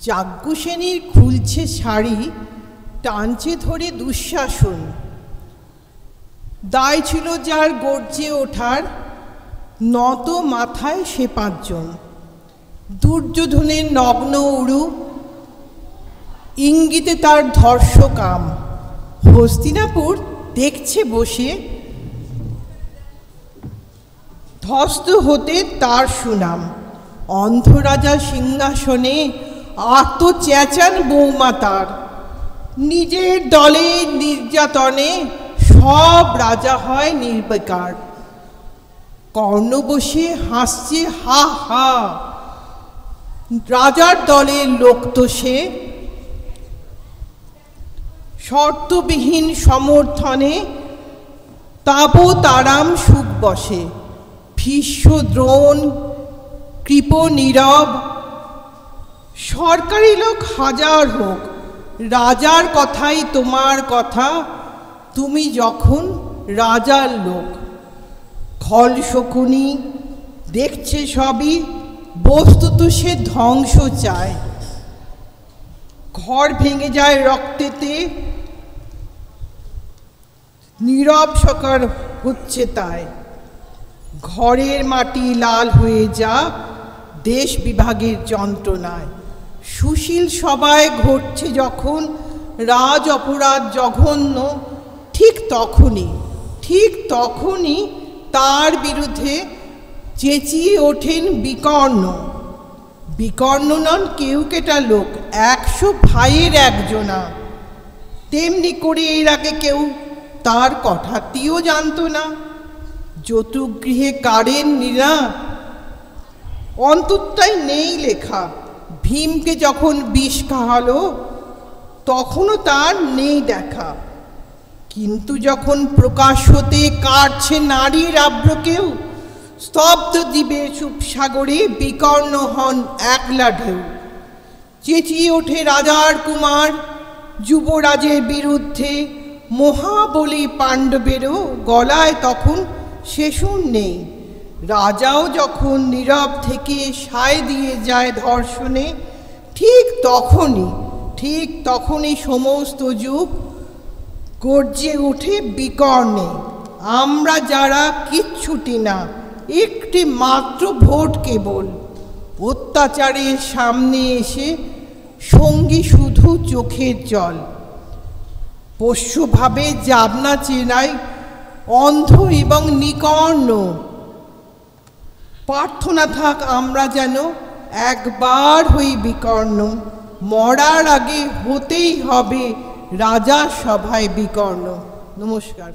যাজ্ঞসেনীর খুলছে শাড়ি, টানছে ধরে দুঃশাসন। দায় ছিল যার গর্জে ওঠার, নত মাথায় সে পাঁচজন। দুর্যোধনের নগ্ন উরু, ইঙ্গিতে তার ধর্ষকাম। হস্তিনাপুর দেখছে বসে, ধ্বস্ত হতে তার সুনাম। অন্ধ রাজা সিংহাসনে আর্ত চেঁচান বৌমা তার। নিজের দলে নির্যাতনে সব রাজা হয় নির্বিকার। কর্ণ বসে হাসছে হা হা, রাজার দলের লোক তো সে। শর্তবিহীন সমর্থনে তাবতারাম সুখ বসে। ভীষ্ম দ্রোণ কৃপ নীরব, সরকারি লোক হাজার হোক, রাজার কথাই তোমার কথা, তুমি যখন রাজার লোক। খল শকুনি দেখছে সবই, বস্তুত সে ধ্বংস চায়। ঘর ভেঙে যায় রক্তেতে, নীরব সকার হচ্ছে তাই। ঘরের মাটি লাল হয়ে যা দেশ বিভাগের যন্ত্রণায়। সুশীল সভায় ঘটছে যখন রাজ অপরাধ জঘন্য, ঠিক তখনই তার বিরুদ্ধে চেঁচিয়ে ওঠেন বিকর্ণ। বিকর্ণ নন কেউ কেটা লোক, 100 ভাইয়ের একজনা। তেমনি করে এর আগে কেউ তার কথাটিও জানত না। যতুগৃহে কারেন নীরা, অন্তরটাই নেই লেখা। ভীমকে যখন বিষ খাওয়ালো, তখনও তার নেই দেখা। কিন্তু যখন প্রকাশ্যতে কাটছে নারীর আব্রকেও, স্তব্ধ জীবে সুপসাগরে বিকর্ণ হন একলা ঢেউ। চেঁচিয়ে ওঠে রাজার কুমার যুবরাজের বিরুদ্ধে। মহাবলী পাণ্ডবেরও গলায় তখন শেষণ নেই। রাজাও যখন নীরব থেকে সায় দিয়ে যায় ধর্ষণে, ঠিক তখনই সমস্ত যুগ গর্জে ওঠে বিকর্ণে। আমরা যারা কিচ্ছুটি না, একটি মাত্র ভোট কেবল। অত্যাচারের সামনে এসে সঙ্গী শুধু চোখের জল। পোষ্যভাবে যাবনা চেনায় অন্ধ এবং নিকর্ণ। প্রার্থনা থাক আমরা যেন একবার হই বিকর্ণ। মরার আগে হতেই হবে রাজা সভায় বিকর্ণ। নমস্কার।